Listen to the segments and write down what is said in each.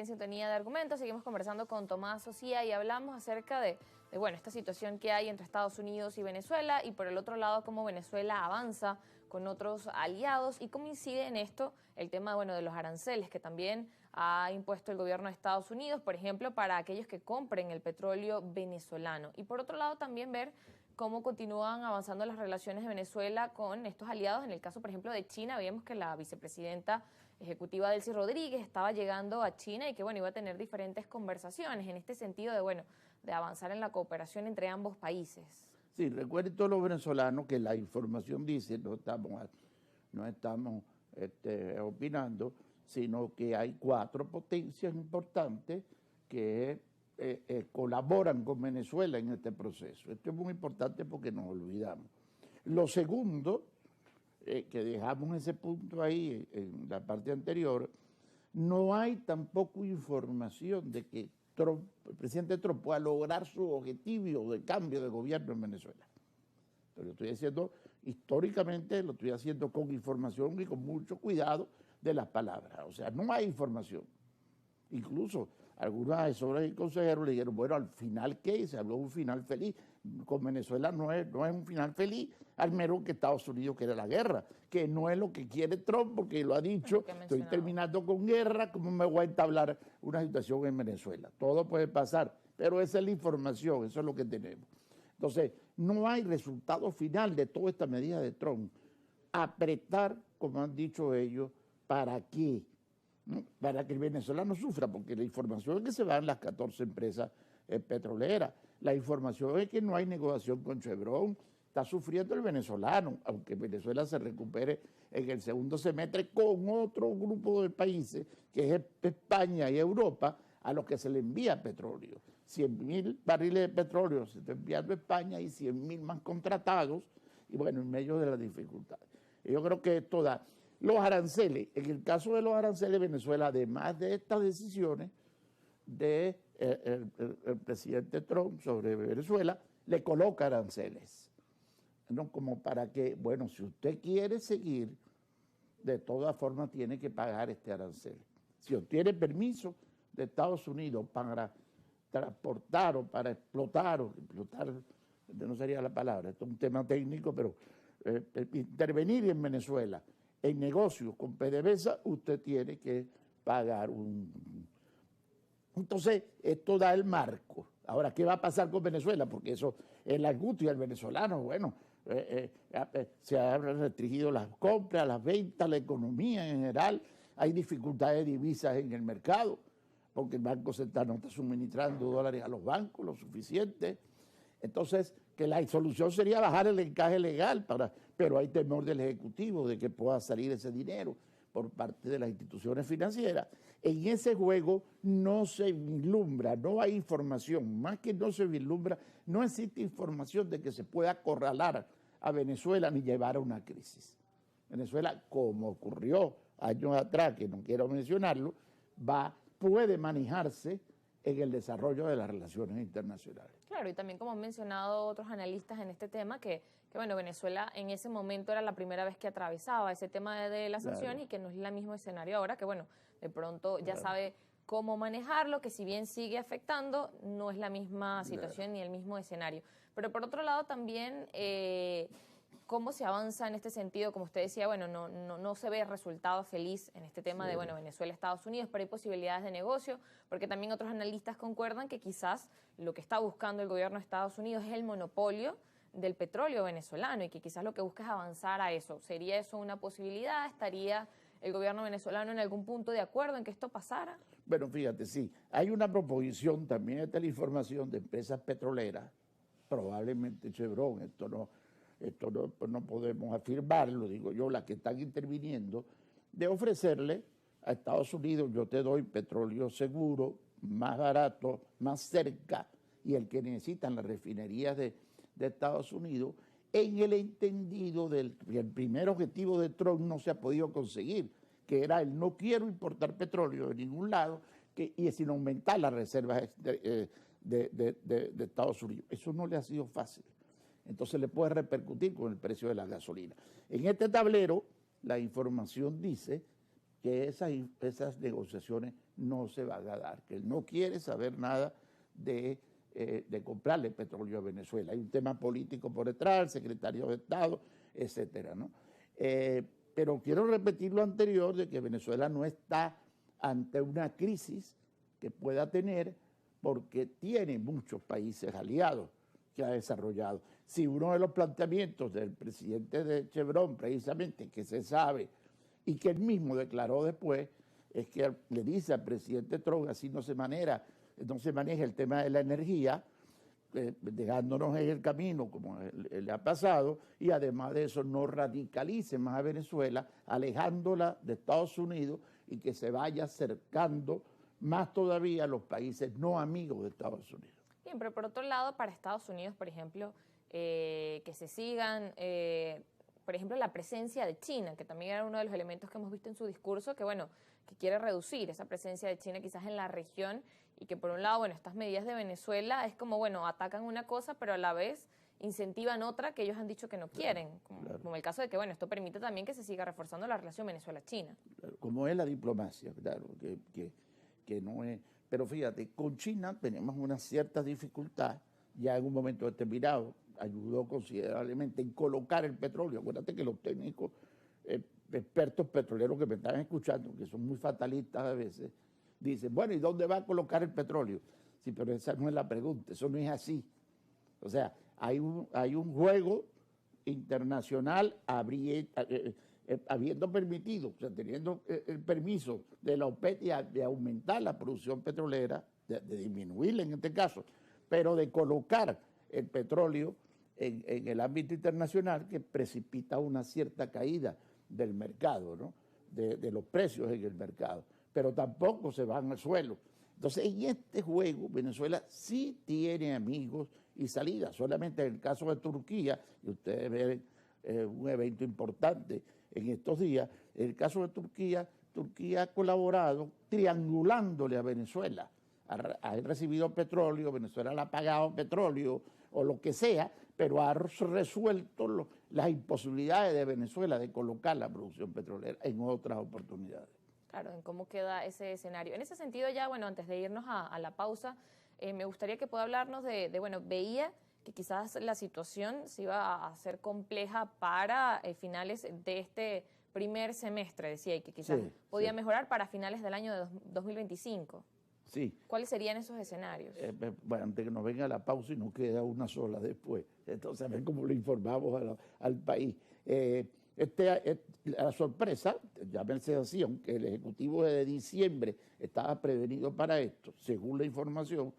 en sintonía de Argumentos. Seguimos conversando con Tomás Socía y hablamos acerca de esta situación que hay entre Estados Unidos y Venezuela, y por el otro lado cómo Venezuela avanza con otros aliados y cómo incide en esto el tema de los aranceles que también ha impuesto el gobierno de Estados Unidos, por ejemplo, para aquellos que compren el petróleo venezolano. Y por otro lado también ver cómo continúan avanzando las relaciones de Venezuela con estos aliados. En el caso, por ejemplo, de China, veíamos que la vicepresidenta ejecutiva Delcy Rodríguez estaba llegando a China y que iba a tener diferentes conversaciones en este sentido de avanzar en la cooperación entre ambos países. Sí, recuerden todos los venezolanos que la información dice, no estamos opinando, sino que hay 4 potencias importantes que colaboran con Venezuela en este proceso. Esto es muy importante porque nos olvidamos. Lo segundo, que dejamos ese punto ahí en la parte anterior, no hay tampoco información de que el presidente Trump pueda lograr su objetivo de cambio de gobierno en Venezuela. Pero lo estoy haciendo históricamente, lo estoy haciendo con información y con mucho cuidado de las palabras. O sea, no hay información. Incluso algunos asesores y consejeros le dijeron, bueno, al final, ¿qué? Se habló de un final feliz. Con Venezuela no es un final feliz, al menos que Estados Unidos quiere la guerra, que no es lo que quiere Trump, porque lo ha dicho, estoy terminando con guerra, ¿cómo me voy a entablar una situación en Venezuela? Todo puede pasar, pero esa es la información, eso es lo que tenemos. Entonces, no hay resultado final de toda esta medida de Trump. Apretar, como han dicho ellos, ¿para qué? ¿No? Para que el venezolano sufra, porque la información es que se van las 14 empresas petroleras, la información es que no hay negociación con Chevron, está sufriendo el venezolano, aunque Venezuela se recupere en el segundo semestre con otro grupo de países, que es España y Europa, a los que se le envía petróleo. 100.000 barriles de petróleo se está enviando a España y 100.000 más contratados, y bueno, en medio de las dificultades. Yo creo que esto da. Los aranceles, en el caso de los aranceles, Venezuela, además de estas decisiones del el presidente Trump sobre Venezuela, le coloca aranceles, ¿no? Como para que, bueno, si usted quiere seguir, de todas formas tiene que pagar este arancel. Si obtiene permiso de Estados Unidos para transportar o para explotar no sería la palabra, esto es un tema técnico, pero intervenir en Venezuela en negocios con PDVSA, usted tiene que pagar Entonces, esto da el marco. Ahora, ¿qué va a pasar con Venezuela? Porque eso es la angustia del venezolano. Bueno, se han restringido las compras, las ventas, la economía en general. Hay dificultades de divisas en el mercado, porque el Banco Central no está suministrando dólares a los bancos lo suficiente. Entonces, que la solución sería bajar el encaje legal, pero hay temor del Ejecutivo de que pueda salir ese dinero por parte de las instituciones financieras. En ese juego no se vislumbra, no hay información, más que no se vislumbra, no existe información de que se pueda acorralar a Venezuela ni llevar a una crisis. Venezuela, como ocurrió años atrás, que no quiero mencionarlo, puede manejarse en el desarrollo de las relaciones internacionales. Claro, y también como han mencionado otros analistas en este tema, que Venezuela en ese momento era la primera vez que atravesaba ese tema de las sanciones, y que no es el mismo escenario ahora, que de pronto ya sabe cómo manejarlo, que si bien sigue afectando, no es la misma situación ni el mismo escenario. Pero por otro lado también, ¿cómo se avanza en este sentido? Como usted decía, no se ve resultado feliz en este tema de Venezuela, Estados Unidos, pero hay posibilidades de negocio, porque también otros analistas concuerdan que quizás lo que está buscando el gobierno de Estados Unidos es el monopolio del petróleo venezolano, y que quizás lo que busca es avanzar a eso. ¿Sería eso una posibilidad? ¿Estaría el gobierno venezolano en algún punto de acuerdo en que esto pasara? Bueno, fíjate, sí, hay una proposición, también está la información de empresas petroleras, probablemente Chevron, esto no podemos afirmarlo, digo yo, las que están interviniendo, de ofrecerle a Estados Unidos, yo te doy petróleo seguro, más barato, más cerca, y el que necesitan las refinerías de Estados Unidos, en el entendido del que el primer objetivo de Trump no se ha podido conseguir, que era el no quiero importar petróleo de ningún lado, y sin aumentar las reservas de Estados Unidos. Eso no le ha sido fácil. Entonces le puede repercutir con el precio de la gasolina. En este tablero, la información dice que esas negociaciones no se van a dar, que él no quiere saber nada de comprarle petróleo a Venezuela. Hay un tema político por detrás, el secretario de Estado, etcétera, ¿no? Pero quiero repetir lo anterior de que Venezuela no está ante una crisis que pueda tener porque tiene muchos países aliados que ha desarrollado. Si uno de los planteamientos del presidente de Chevron, precisamente, que se sabe y que él mismo declaró después, es que le dice al presidente Trump, así no se maneja el tema de la energía, dejándonos en el camino como le ha pasado, y además de eso no radicalice más a Venezuela, alejándola de Estados Unidos y que se vaya acercando más todavía a los países no amigos de Estados Unidos. Bien, pero por otro lado, para Estados Unidos, por ejemplo, que se sigan, por ejemplo, la presencia de China, que también era uno de los elementos que hemos visto en su discurso, que bueno, que quiere reducir esa presencia de China quizás en la región, y que por un lado, bueno, estas medidas de Venezuela es como, bueno, atacan una cosa, pero a la vez incentivan otra que ellos han dicho que no quieren, como el caso de que, bueno, esto permite también que se siga reforzando la relación Venezuela-China. Claro, como es la diplomacia, claro, que no es... Pero fíjate, con China tenemos una cierta dificultad, ya en un momento determinado, ayudó considerablemente en colocar el petróleo. Acuérdate que los técnicos, expertos petroleros que me están escuchando, que son muy fatalistas a veces, dicen, bueno, ¿y dónde va a colocar el petróleo? Sí, pero esa no es la pregunta, eso no es así. O sea, hay un juego internacional habiendo permitido, o sea, teniendo el permiso de la OPEP de aumentar la producción petrolera, de disminuirla en este caso, pero de colocar el petróleo en el ámbito internacional, que precipita una cierta caída del mercado, ¿no? De los precios en el mercado, pero tampoco se van al suelo. Entonces, en este juego, Venezuela sí tiene amigos y salidas. Solamente en el caso de Turquía, y ustedes ven un evento importante en estos días, en el caso de Turquía, Turquía ha colaborado triangulándole a Venezuela. Ha recibido petróleo, Venezuela le ha pagado petróleo o lo que sea, pero ha resuelto las imposibilidades de Venezuela de colocar la producción petrolera en otras oportunidades. Claro, en cómo queda ese escenario. En ese sentido ya, bueno, antes de irnos a la pausa, me gustaría que pueda hablarnos bueno, veía que quizás la situación se iba a hacer compleja para finales de este primer semestre, decía, y que quizás podía mejorar para finales del año de 2025. Sí. ¿Cuáles serían esos escenarios? Bueno, antes que nos venga la pausa y nos queda una sola después. Entonces, a ver cómo lo informamos al país. La sorpresa, llámese así, aunque el Ejecutivo de diciembre estaba prevenido para esto, según la información,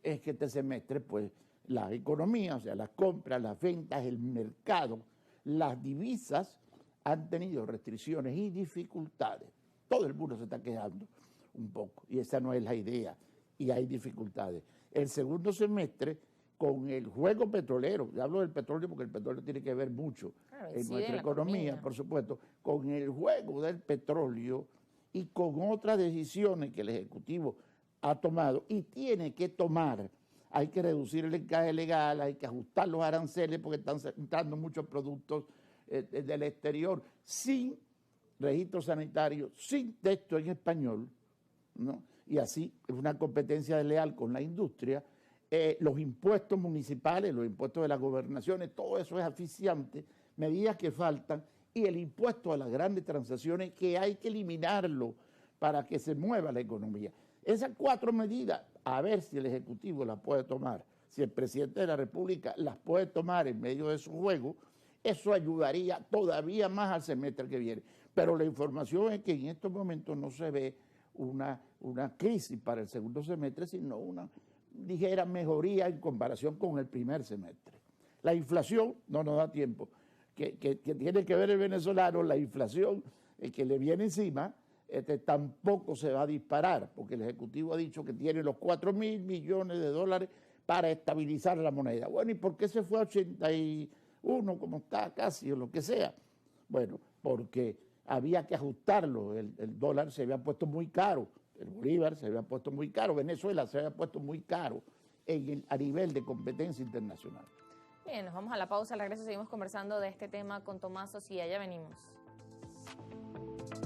es que este semestre, pues, la economía, o sea, las compras, las ventas, el mercado, las divisas han tenido restricciones y dificultades. Todo el mundo se está quejando un poco, y esa no es la idea, y hay dificultades. El segundo semestre, con el juego petrolero, yo hablo del petróleo porque el petróleo tiene que ver mucho en nuestra economía, por supuesto, con el juego del petróleo y con otras decisiones que el Ejecutivo ha tomado y tiene que tomar. Hay que reducir el encaje legal, hay que ajustar los aranceles porque están entrando muchos productos del exterior sin registro sanitario, sin texto en español, ¿no? Y así es una competencia desleal con la industria. Los impuestos municipales, los impuestos de las gobernaciones, todo eso es asfixiante, medidas que faltan, y el impuesto a las grandes transacciones que hay que eliminarlo para que se mueva la economía. Esas 4 medidas, a ver si el Ejecutivo las puede tomar, si el presidente de la República las puede tomar en medio de su juego, eso ayudaría todavía más al semestre que viene. Pero la información es que en estos momentos no se ve una crisis para el segundo semestre, sino una ligera mejoría en comparación con el primer semestre. La inflación, no nos da tiempo, que tiene que ver el venezolano, la inflación que le viene encima, tampoco se va a disparar, porque el Ejecutivo ha dicho que tiene los 4.000 millones de dólares para estabilizar la moneda. Bueno, ¿y por qué se fue a 81, como está casi, o lo que sea? Bueno, porque había que ajustarlo, el dólar se había puesto muy caro, el bolívar se había puesto muy caro, Venezuela se había puesto muy caro a nivel de competencia internacional. Bien, nos vamos a la pausa, al regreso seguimos conversando de este tema con Tomás Socia, ya venimos.